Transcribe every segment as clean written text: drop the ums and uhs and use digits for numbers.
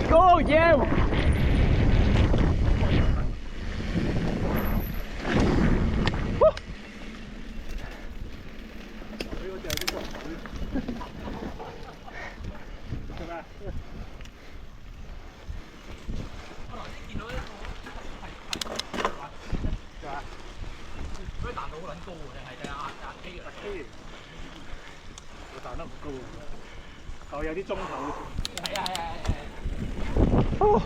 Go you！ 彈得唔高，我有啲中頭。哦，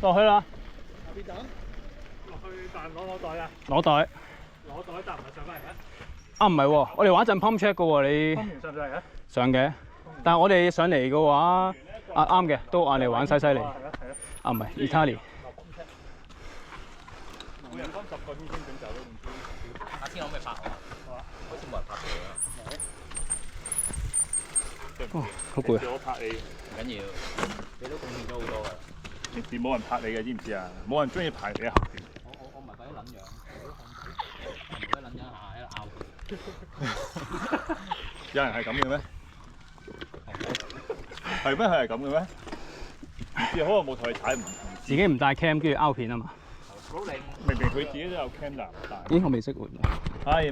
落去啦！邊等？落去彈攞袋啊！攞袋。攞袋彈唔係上翻嚟咩？啊，唔係喎，我哋玩陣 pump check 嘅喎，你。當完上唔上嚟啊？上嘅，但係我哋上嚟嘅話，啊啱嘅，都嗌你玩西西里。啊唔係 Italy。每人分10個先整走都唔知。下次可唔可以拍我？好似冇人拍佢啊！哇，好攰啊！我拍你，唔緊要，你都貢獻咗好多㗎。平時冇人拍你嘅，知唔知啊？冇人中意拍你嘅後邊。我唔係嗰啲撚樣，我唔係嗰啲撚樣下喺度拗。有人係咁嘅咩？係咩？係咁嘅咩？唔知，可能冇同佢踩唔。自己唔帶 cam，跟住拗片啊嘛。明明佢自己都有 cam 㗎，咦，我未識喎。係。